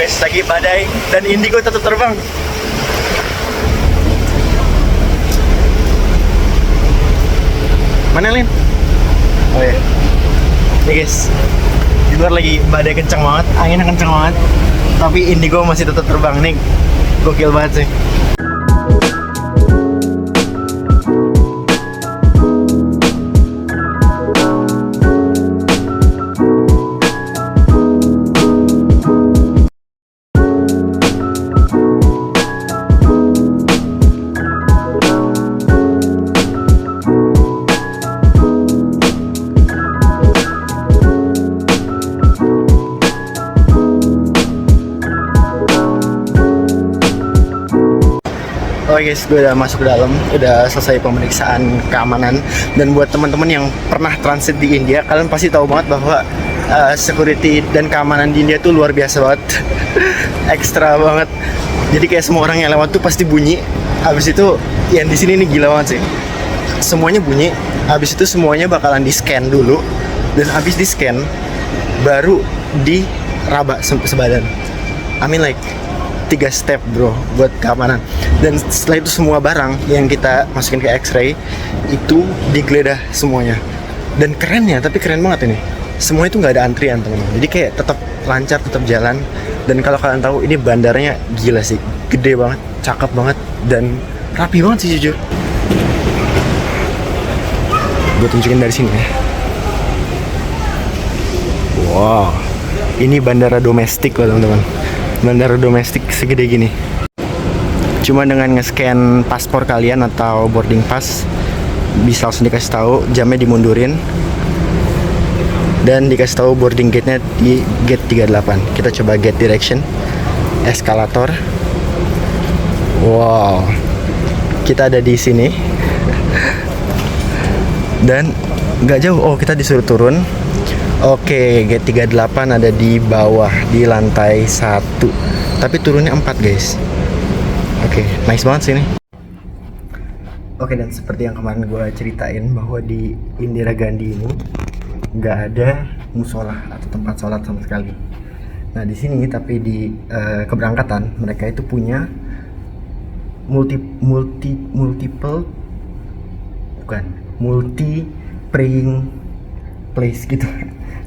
guys, lagi badai dan Indigo tetap terbang. Mana Lin? Oh ya. Nih guys, di luar lagi badai kencang banget, anginnya kencang banget, tapi Indigo masih tetap terbang nih. Gokil banget sih. Oke guys, gue udah masuk ke dalam, udah selesai pemeriksaan keamanan. Dan buat teman-teman yang pernah transit di India, kalian pasti tahu banget bahwa security dan keamanan di India tuh luar biasa banget. Ekstra banget. Jadi kayak semua orang yang lewat tuh pasti bunyi. Habis itu yang di sini nih gila banget sih. Semuanya bunyi. Habis itu semuanya bakalan di-scan dulu, dan habis di-scan baru diraba sebadan. I mean like 3 step bro buat keamanan. Dan setelah itu semua barang yang kita masukin ke X-ray itu digeledah semuanya. Dan kerennya, tapi keren banget ini, semua itu nggak ada antrian teman-teman. Jadi kayak tetap lancar, tetap jalan. Dan kalau kalian tahu, ini bandaranya gila sih, gede banget, cakep banget, dan rapi banget sih jujur. Gue tunjukin dari sini ya. Wow, ini bandara domestik loh teman-teman. Bandara domestik segede gini. Cuma dengan nge-scan paspor kalian atau boarding pass, bisa langsung dikasih tahu, jamnya dimundurin, dan dikasih tahu boarding gate-nya di gate 38. Kita coba gate direction, eskalator. Wow, kita ada di sini. Dan nggak jauh, oh kita disuruh turun. Oke, gate 38 ada di bawah, di lantai 1. Tapi turunnya 4 guys. Oke, nice banget sini. Oke, dan seperti yang kemarin gue ceritain, bahwa di Indira Gandhi ini nggak ada musola atau tempat sholat sama sekali. Nah di sini, tapi di keberangkatan mereka itu punya multi praying place gitu.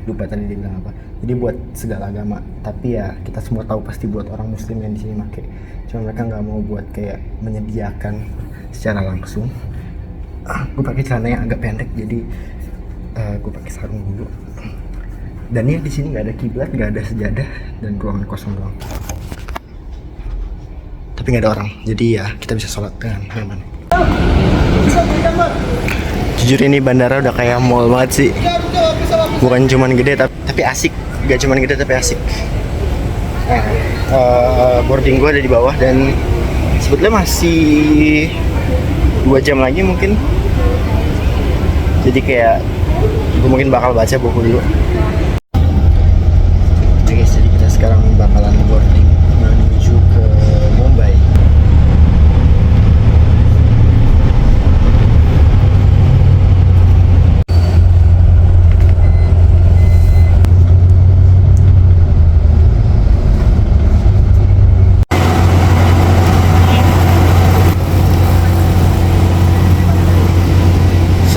Lupa tadi dia bilang apa. Jadi buat segala agama, tapi ya kita semua tahu pasti buat orang muslim yang di sini make. Cuma mereka nggak mau buat kayak menyediakan secara langsung. Gue pakai celana yang agak pendek, jadi gue pakai sarung dulu. Dan ya di sini nggak ada kiblat, nggak ada sejadah, dan ruangan kosong doang. Tapi nggak ada orang, jadi ya kita bisa sholat dengan nyaman. Jujur ini bandara udah kayak mall banget sih. Bukan cuman gede tapi asik. Gak cuman gede tapi asik. Nah, boarding gue ada di bawah, dan sebetulnya masih 2 jam lagi mungkin. Jadi kayak gue mungkin bakal baca buku dulu. Oke guys, jadi kita sekarang bakalan boarding menuju ke Mumbai.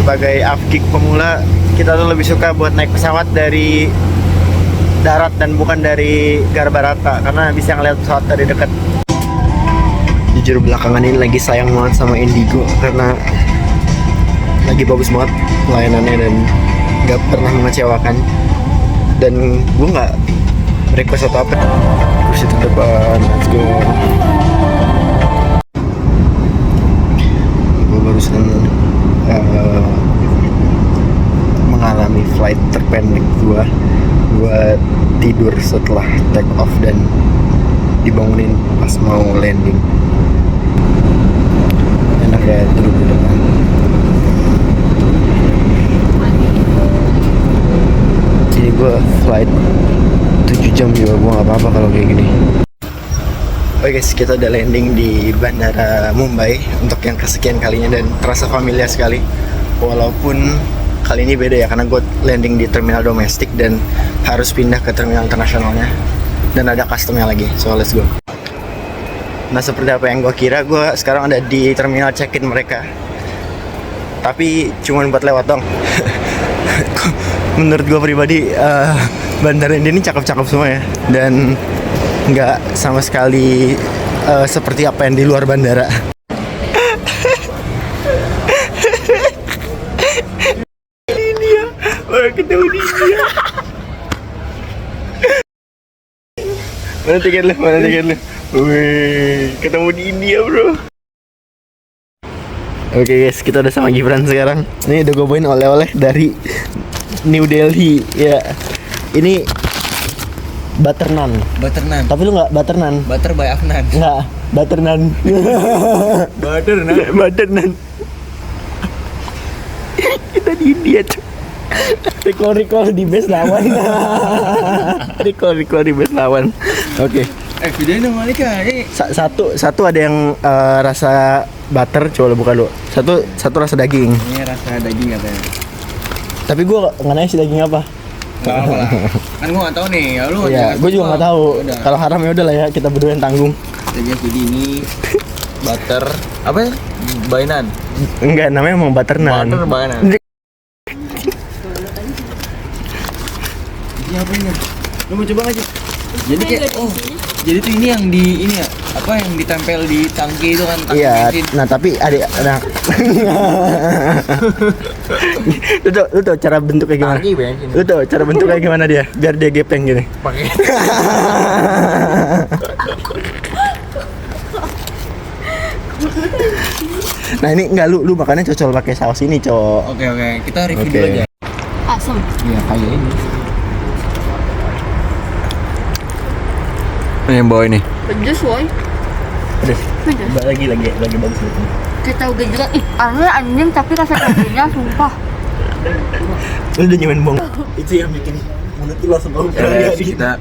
Sebagai afgik pemula, kita tuh lebih suka buat naik pesawat dari darat dan bukan dari Garbarata, karena bisa ngeliat pesawat dari dekat. Jujur belakangan ini lagi sayang banget sama Indigo, karena lagi bagus banget pelayanannya dan gak pernah mengecewakan. Dan gue gak request atau apa. Kursi terdepan, let's go. Gue barusan mengalami flight terpendek gua tidur setelah take off dan dibangunin pas mau landing. Enak ya duduk di depan. Jadi gua flight 7 jam juga gua nggak apa-apa kalau kayak gini. Oke guys, kita udah landing di Bandara Mumbai untuk yang kesekian kalinya, dan terasa familiar sekali. Walaupun kali ini beda ya, karena gue landing di terminal domestik dan harus pindah ke terminal internasionalnya. dan ada customnya lagi. So let's go. Nah seperti apa yang gue kira, gue sekarang ada di terminal check-in mereka. Tapi cuman buat lewat dong. Menurut gue pribadi bandara ini cakep-cakep semua ya, dan nggak sama sekali seperti apa yang di luar bandara. Ini dia, baru ketemu dia. Mana tiket lu? Wih, ketemu di India bro. Oke guys, kita udah sama Gibran sekarang. Ini udah gue bawain oleh-oleh dari New Delhi ya. Ini butter naan. Tapi lu nggak butter naan? Butter by Afnan. Nggak, butter naan. Butter naan. Kita di India cuy. Recall di base lawan. Recall di base lawan. Oke. Videonya dong Malika. Satu ada yang rasa butter, coba lo buka dulu. Satu rasa daging. Ini rasa daging katanya. Tapi gue nggak nanya sih daging apa. Nggak apa lah. Kan gue nggak tahu nih. Lu Iya, gue juga nggak tahu. Kalau haram ya udah lah ya, kita berdua yang tanggung. Daging jadi ini butter apa ya? Bainan. Enggak, namanya emang butter naan. Butter bainan. Ini apa ini? Lu mau coba aja. Jadi kayak jadi tuh ini yang di ini ya, apa yang ditempel di tangki itu kan, tangki iya, bensin. nah tapi lu tau cara bentuknya gimana? Tangki bensin. Lu tau cara bentuknya gimana dia? Biar dia gepeng gini. Pakai. Nah ini enggak, lu makannya cocol pakai saus ini, Cok. Oke, kita review dulu aja. Asam. Iya, kayak ini. Ini yang bawa ini. Pedes woy. Pedes. Pedes. Lagi bagus gitu. Kayak tahu gejrot. Anjing tapi rasa dagingnya sumpah. Lu udah nyobain bong. Itu yang bikin mulut lu langsung bau. Kita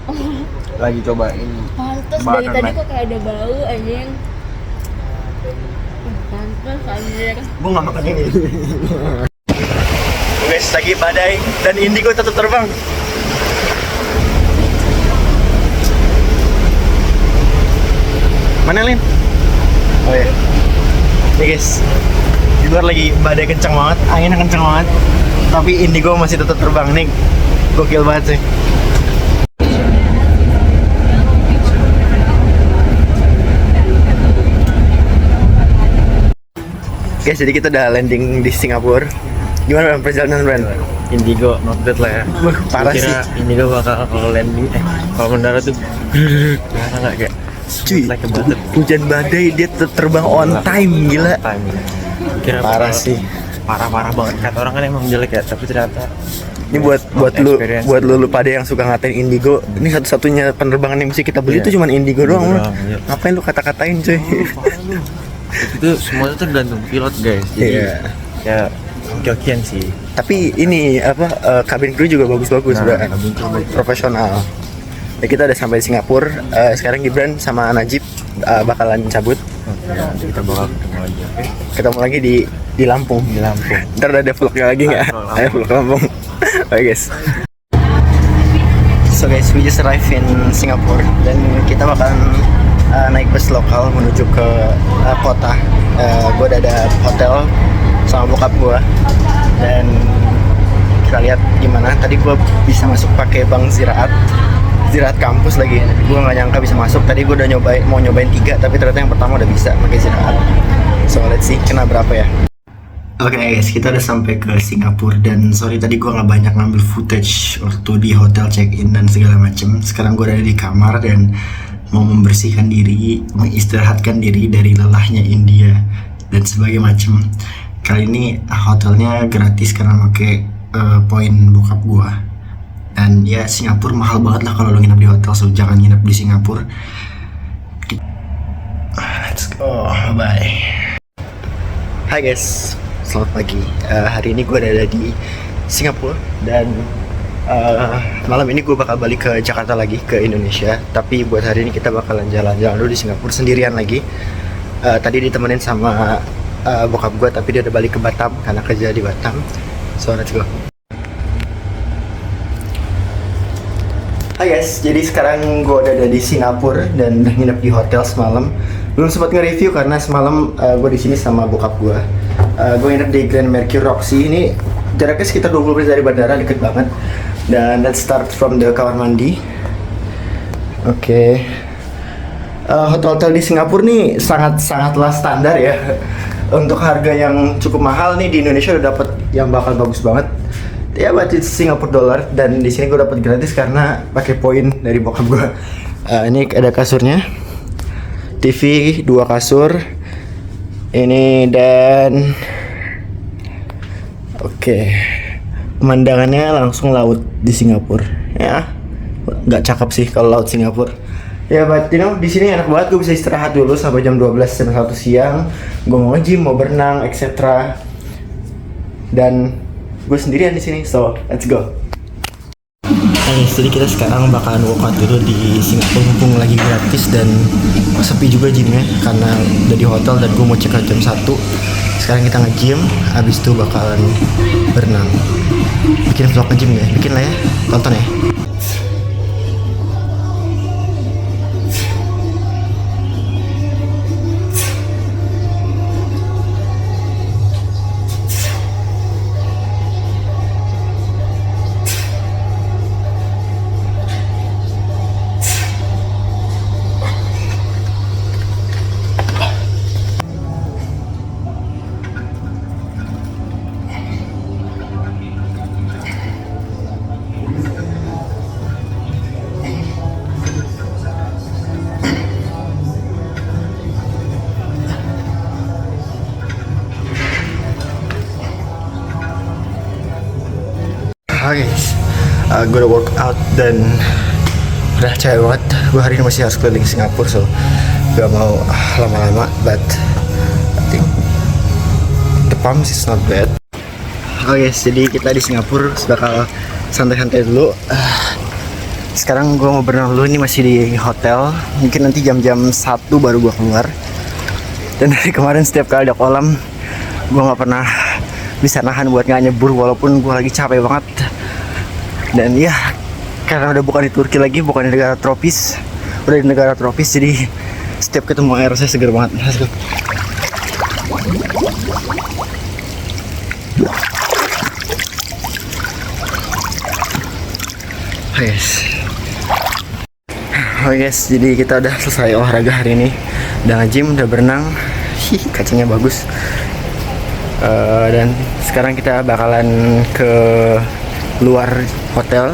lagi cobain. Pantes dari Butter tadi naan. kok kayak ada bau anjing. Pantes anjir. Gua nggak makan ini. Guys, lagi badai dan indigo tetap terbang. Mana Lin? Oh ya. Nih guys, di luar lagi badai kencang banget, anginnya kencang banget. Tapi indigo masih tetap terbang nih. Gokil banget sih. Guys, jadi kita udah landing di Singapura. Gimana perjalanan Bran? Indigo not bad lah ya. Parah sih. Indigo bakal kalau landing kalau mendarat tuh karena nggak kayak Cuy, like a butter. hujan badai dia tetap terbang on time, gila. Time. Kira Parah sih. Parah banget, kata orang kan emang jelek ya, tapi ternyata Ini buat lu pada yang suka ngatain indigo, ini satu-satunya penerbangan yang bisa kita beli Iya. itu cuma indigo doang. Indigo doang, iya. Ngapain lu kata-katain cuy? itu semuanya tergantung pilot guys, jadi Iya. ya jokian sih. Tapi ini apa kabin kru juga bagus-bagus, Nah, Bro. kabin kru bagus. Profesional. Ya, kita udah sampai di Singapura. Sekarang Gibran sama Najib bakalan cabut. Ya, nanti kita bakal ketemu lagi, oke? Ketemu lagi di Lampung. Di Lampung. Ntar ada vlognya lagi nggak? Vlog Lampung. Ada vlog Lampung. Oke guys. So guys, we just arrived in Singapore dan kita bakalan naik bus lokal menuju ke kota. Gue udah ada hotel sama bokap gue dan kita lihat gimana. Tadi gue bisa masuk pakai bank Ziraat kampus lagi. Gue nggak nyangka bisa masuk. Tadi gue udah mau nyobain 3, tapi ternyata yang pertama udah bisa pakai Ziraat. So let's see kena berapa ya. Oke guys, kita udah sampai ke Singapura dan sorry tadi gue nggak banyak ngambil footage waktu di hotel check-in dan segala macem. Sekarang gue ada di kamar dan mau membersihkan diri, mengistirahatkan diri dari lelahnya India dan sebagainya macem. Kali ini hotelnya gratis karena pakai poin bokap gue. Dan ya Singapura mahal banget lah kalau lo nginep di hotel, so jangan nginep di Singapura. Let's go, bye. Hai guys, selamat pagi. Hari ini gue ada di Singapura dan malam ini gue bakal balik ke Jakarta lagi, ke Indonesia. Tapi buat hari ini kita bakalan jalan-jalan dulu di Singapura sendirian lagi. Tadi ditemenin sama bokap gue, tapi dia udah balik ke Batam karena kerja di Batam. So let's go. Hai guys, jadi sekarang gue udah ada di Singapura dan udah nginep di hotel semalam. Belum sempat nge-review karena semalam gue di sini sama bokap gue. Gue nginep di Grand Mercure Roxy. Ini jaraknya sekitar 20 menit dari bandara, deket banget. Dan let's start from the kamar mandi. Oke. Hotel-hotel di Singapura nih sangatlah standar ya. Untuk harga yang cukup mahal nih di Indonesia udah dapet yang bakal bagus banget. Ya, but it's Singapore dollar dan di sini gue dapat gratis karena pakai poin dari bokap gue. Ini ada kasurnya, TV 2 kasur, ini dan oke. Pemandangannya langsung laut di Singapura. Ya, nggak cakep sih kalau laut Singapura. Ya, but you know, di sini enak banget, gue bisa istirahat dulu sampai jam 12 sampai 1 siang. Gue mau nge-gym, mau berenang, etc. Dan gue sendirian di sini, so let's go. Jadi kita sekarang bakalan workout dulu di Singapura mumpung lagi gratis dan sepi juga gymnya karena udah di hotel dan gue mau check out jam 1. Sekarang kita nge-gym, abis itu bakalan berenang. Bikin vlog nge-gym ya, bikin lah ya, tonton ya. Oke guys, gue udah workout dan udah capek banget. Gue hari ini masih harus keliling Singapura, so gak mau lama-lama, but I think the pumps is not bad. Oke guys, jadi kita di Singapura bakal santai-santai dulu. Sekarang gue mau berenang dulu, ini masih di hotel. Mungkin nanti jam-jam 1 baru gue keluar. Dan dari kemarin setiap kali ada kolam, gue gak pernah bisa nahan buat nggak nyebur walaupun gue lagi capek banget. Dan ya, karena udah bukan di Turki lagi, bukan di negara tropis, udah di negara tropis, jadi setiap ketemu air saya seger banget. Let's go. Oke guys, jadi kita udah selesai olahraga hari ini. Udah nge-gym, udah berenang. Kacanya bagus. Dan sekarang kita bakalan ke luar hotel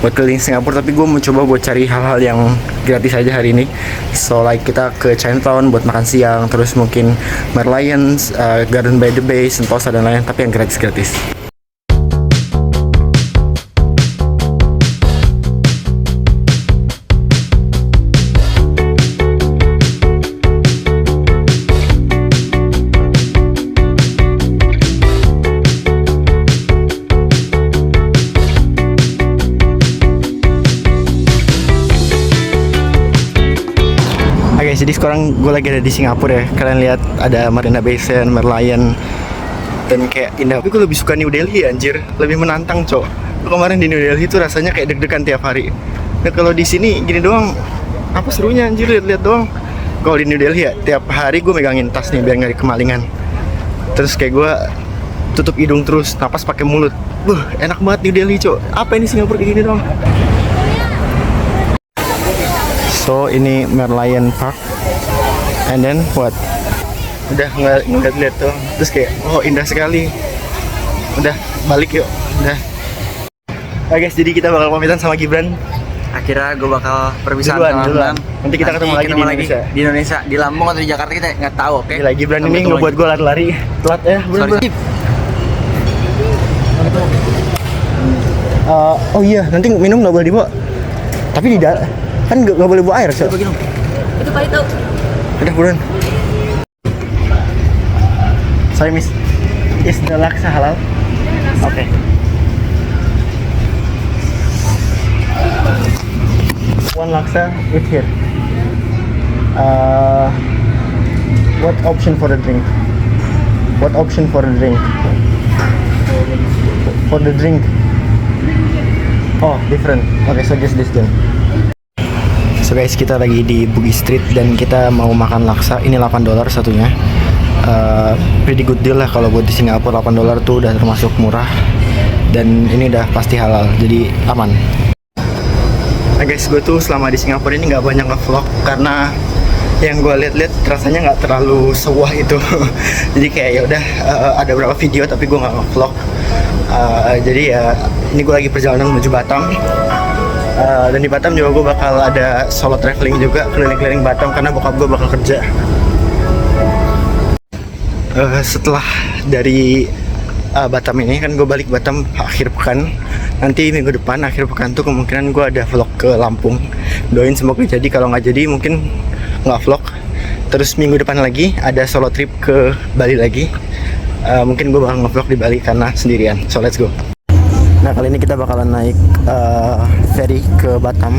buat keliling Singapura, tapi gue mau coba buat cari hal-hal yang gratis aja hari ini. So like kita ke Chinatown buat makan siang, terus mungkin Merlions, Garden by the Bay, Sentosa dan lain, tapi yang gratis-gratis. Jadi sekarang gue lagi ada di Singapura ya. Kalian lihat ada Marina Bay Sands, Merlion, dan kayak indah. Tapi gue lebih suka New Delhi anjir, lebih menantang cok. Kemarin di New Delhi tuh rasanya kayak deg-degan tiap hari. Nah kalau di sini gini doang, apa serunya anjir, lihat-lihat doang. Kalau di New Delhi ya tiap hari gue megangin tas nih biar nggak kemalingan. Terus kayak gue tutup hidung terus, napas pakai mulut. Enak banget New Delhi cok. Apa ini Singapura kayak gini doang. So ini Merlion Park, and then what? Udah ngeliat tuh, terus kayak oh indah sekali. Udah balik yuk, udah. Oke guys, jadi kita bakal pamitan sama Gibran. Akhirnya gue bakal perpisahan sama duluan. Bram. Nanti kita ketemu lagi di Indonesia. Di Indonesia, di Lampung atau di Jakarta kita nggak tahu, oke? Gila, Gibran ini ngebuat gue lari-lari. Telat ya, Sorry. Oh iya, nanti minum nggak boleh dibawa. Tapi di dalam kan nggak boleh bawa air, so. Itu Pak itu. Udah buruan. Sorry miss, is the laksa halal? Oke. One laksa with here. What option for the drink? What option for the drink? For the drink. Oh, different. Okay, so just this then. So guys, kita lagi di Bugis Street dan kita mau makan laksa. Ini $8 satunya. Pretty good deal lah kalau buat di Singapura. $8 tuh udah termasuk murah. Dan ini udah pasti halal, jadi aman. Nah guys, gue tuh selama di Singapura ini nggak banyak nge-vlog karena yang gue lihat-lihat rasanya nggak terlalu sewah itu. Jadi kayak ya udah ada beberapa video tapi gue nggak nge-vlog. Jadi ya ini gue lagi perjalanan menuju Batam. Dan di Batam juga gue bakal ada solo traveling juga, keliling-keliling Batam karena bokap gue bakal kerja. Setelah dari Batam ini kan gue balik Batam akhir pekan. Nanti minggu depan akhir pekan tuh kemungkinan gue ada vlog ke Lampung. Doain semoga jadi, kalau nggak jadi mungkin nggak vlog. Terus minggu depan lagi ada solo trip ke Bali lagi. Mungkin gue bakal nge-vlog di Bali karena sendirian. So let's go. Nah kali ini kita bakalan naik ferry ke Batam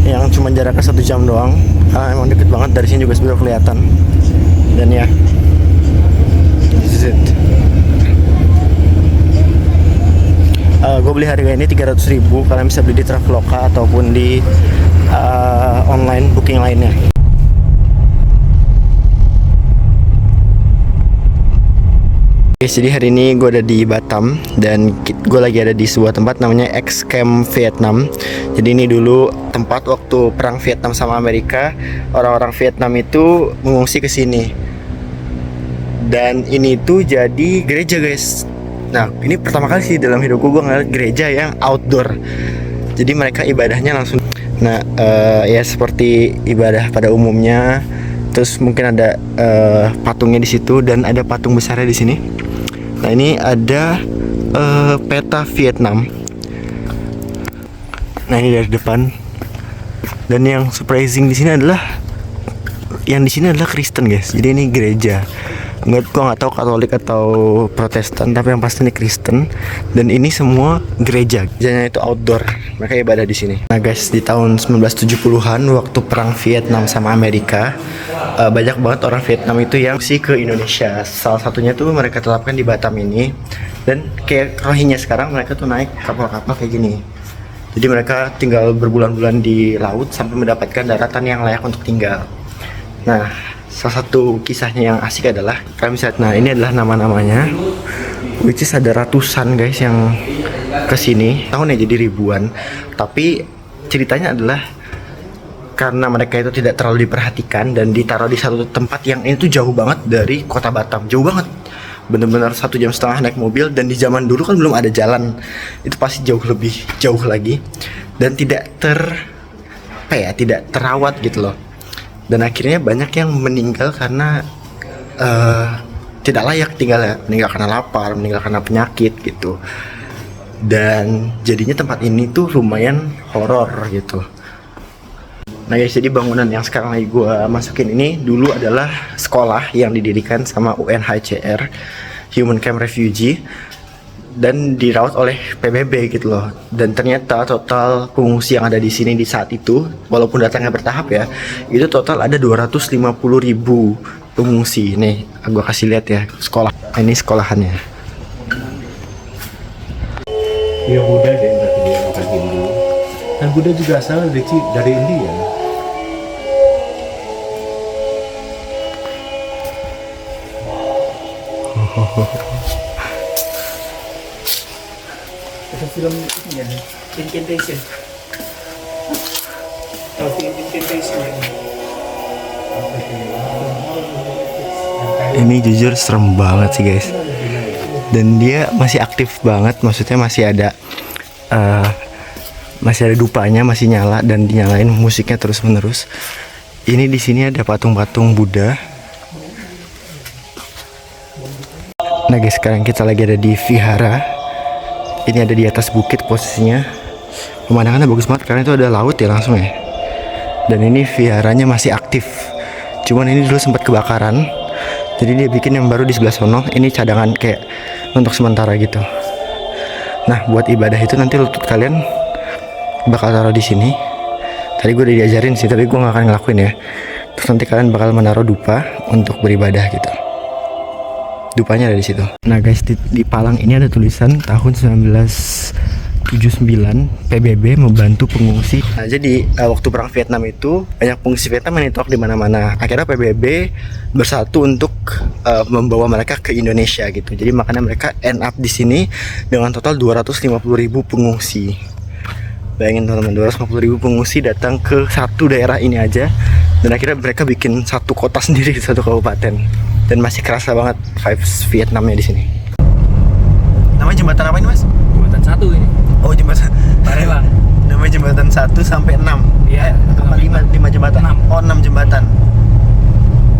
yang cuma jaraknya 1 jam doang. Emang deket banget, dari sini juga sebenarnya kelihatan. Dan ya, this is it. Gue beli harga ini 300.000. Kalian bisa beli di Traveloka ataupun di online booking lainnya. Guys, jadi hari ini gue ada di Batam dan gue lagi ada di sebuah tempat namanya X Camp Vietnam. Jadi ini dulu tempat waktu perang Vietnam sama Amerika, orang-orang Vietnam itu mengungsi ke sini. Dan ini tuh jadi gereja guys. Nah ini pertama kali sih dalam hidupku gue ngeliat gereja yang outdoor. Jadi mereka ibadahnya langsung. Nah ya seperti ibadah pada umumnya. Terus mungkin ada patungnya di situ dan ada patung besarnya di sini. Nah ini ada peta Vietnam. Nah ini dari depan. Dan yang surprising di sini adalah Kristen guys. Jadi ini gereja. Gue nggak tahu Katolik atau Protestan, tapi yang pasti ini Kristen. Dan ini semua gereja. Gerejanya itu outdoor. Mereka ibadah di sini. Nah guys, di tahun 1970-an waktu perang Vietnam sama Amerika, banyak banget orang Vietnam itu yang sih ke Indonesia. Salah satunya tuh mereka terapkan di Batam ini. Dan kayak Rohingya sekarang, mereka tuh naik kapal-kapal kayak gini. Jadi mereka tinggal berbulan-bulan di laut sampai mendapatkan daratan yang layak untuk tinggal. Nah, salah satu kisahnya yang asik adalah kalian bisa lihat. Nah ini adalah nama-namanya, which is ada ratusan guys yang kesini. Tahun ya jadi ribuan. Tapi ceritanya adalah karena mereka itu tidak terlalu diperhatikan dan ditaruh di satu tempat yang ini tuh jauh banget dari kota Batam. Jauh banget, bener-bener 1,5 jam naik mobil. Dan di zaman dulu kan belum ada jalan, itu pasti lebih jauh lagi. Dan tidak terawat gitu loh. Dan akhirnya banyak yang meninggal karena tidak layak tinggal ya. Meninggal karena lapar, meninggal karena penyakit gitu. Dan jadinya tempat ini tuh lumayan horor gitu. Nah guys, jadi bangunan yang sekarang lagi gue masukin ini dulu adalah sekolah yang didirikan sama UNHCR, Human Camp Refugee, dan dirawat oleh PBB gitu loh. Dan ternyata total pengungsi yang ada di sini di saat itu, walaupun datangnya bertahap ya, itu total ada 250.000 pengungsi. Nih, gue kasih lihat ya sekolah. Ini sekolahannya. Dia Buddha deh, berarti dia bukan Hindu. Dan Buddha juga asal dari India. Ada film ini ya, Incantation. Ini jujur serem banget sih guys. Dan dia masih aktif banget, maksudnya masih ada dupanya, masih nyala dan dinyalain musiknya terus menerus. Ini di sini ada patung-patung Buddha. Nah guys, sekarang kita lagi ada di vihara. Ini ada di atas bukit posisinya. Pemandangannya bagus banget karena itu ada laut ya langsung ya. Dan ini viharanya masih aktif. Cuman ini dulu sempat kebakaran. Jadi dia bikin yang baru di sebelah sono. Ini cadangan kayak untuk sementara gitu. Nah, buat ibadah itu nanti lutut kalian bakal taruh di sini. Tadi gue udah diajarin sih, tapi gue gak akan ngelakuin ya. Terus nanti kalian bakal menaruh dupa untuk beribadah gitu. Dupanya ada di situ. Nah guys, di palang ini ada tulisan tahun 1970 79 PBB membantu pengungsi. Nah, jadi waktu perang Vietnam itu banyak pengungsi Vietnam yang ditolak di mana-mana. Akhirnya PBB bersatu untuk membawa mereka ke Indonesia gitu. Jadi makanya mereka end up di sini dengan total 250.000 pengungsi. Bayangin teman-teman, 250.000 pengungsi datang ke satu daerah ini aja, dan akhirnya mereka bikin satu kota sendiri, satu kabupaten, dan masih kerasa banget vibes Vietnamnya di sini. Namanya jembatan apa ini, Mas? Jembatan 1 ini. Oh, jembatan Barelang. namanya jembatan 1 sampai 6. Iya. Apa 5 jembatan? 6. Oh, 6 jembatan.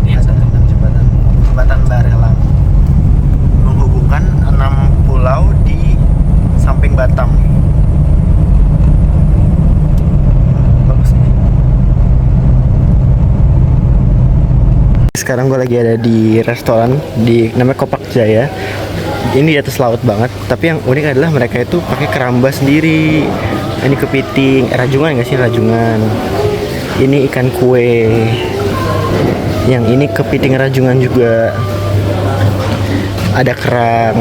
Ini yang 1. 6 jembatan. Jembatan Barelang menghubungkan 6 pulau di samping Batam. Bagus nih. Sekarang gue lagi ada di restoran di namanya Kopak Jaya. Ini di atas laut banget, tapi yang unik adalah mereka itu pakai keramba sendiri. Ini kepiting, rajungan nggak sih, rajungan. Ini ikan kue. Yang ini kepiting rajungan juga. Ada kerang.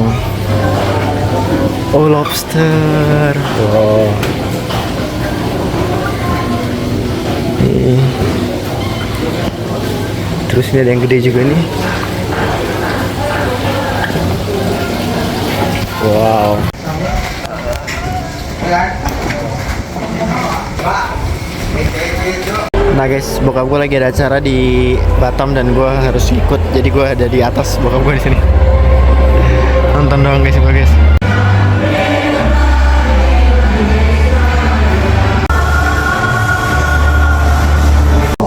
Oh, lobster. Wow. Nih. Terus ini ada yang gede juga nih. Wow. Nah guys, bokap gue lagi ada acara di Batam dan gue harus ikut. Jadi gue ada di atas, bokap gue di sini. Nonton doang guys, guys.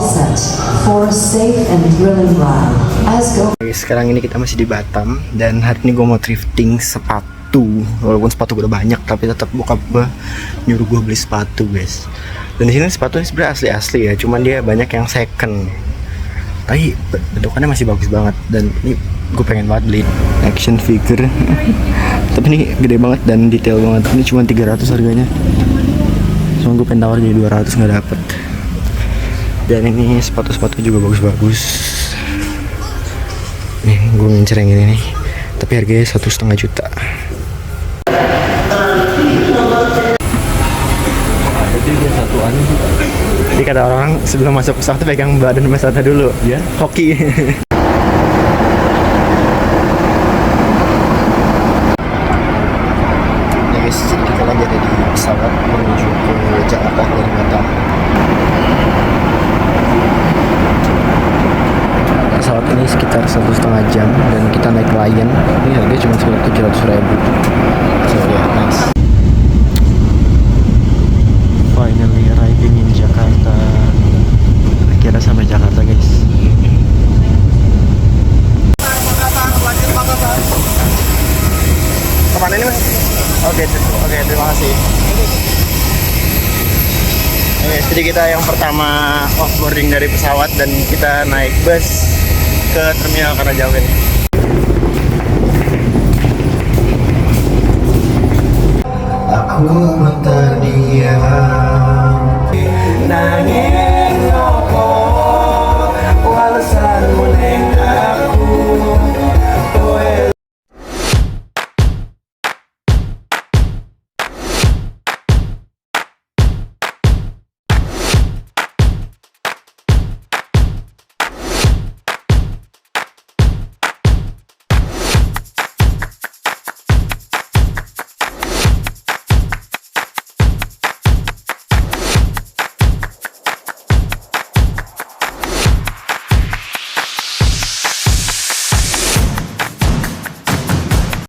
Set for a safe and thrilling ride. As go. Sekarang ini kita masih di Batam dan hari ini gue mau thrifting sepatu. Walaupun sepatu gue udah banyak, tapi tetap bokap gue nyuruh gue beli sepatu guys. Dan di sini sepatu ini sebenarnya asli-asli ya, cuman dia banyak yang second. Tapi bentukannya masih bagus banget dan ini gue pengen banget beli action figure. Tapi ini gede banget dan detail banget. Ini cuma 300 harganya. Cuma gue pengen tawar jadi 200 nggak dapet. Dan ini sepatu-sepatu juga bagus-bagus. Nih gue ngincer yang ini nih, tapi harganya 1,5 juta. Jadi dia satuan. Jadi kata orang sebelum masuk pesawat tuh pegang badan pesawatnya dulu. Ya. Hoki. Ya guys, jadi kita lagi ada di pesawat menuju ke Jakarta dari Batam. Pesawat ini sekitar 1,5 jam dan kita naik Lion. Ini harganya cuma sekitar 700.000. So yeah, nice. Finally arriving in Jakarta. Akhirnya sampai Jakarta guys. Kemana ini mas? Oke, terima kasih. Oke, jadi kita yang pertama offboarding dari pesawat dan kita naik bus ke terminal karena jauh ini. Aku terdiam, nangis.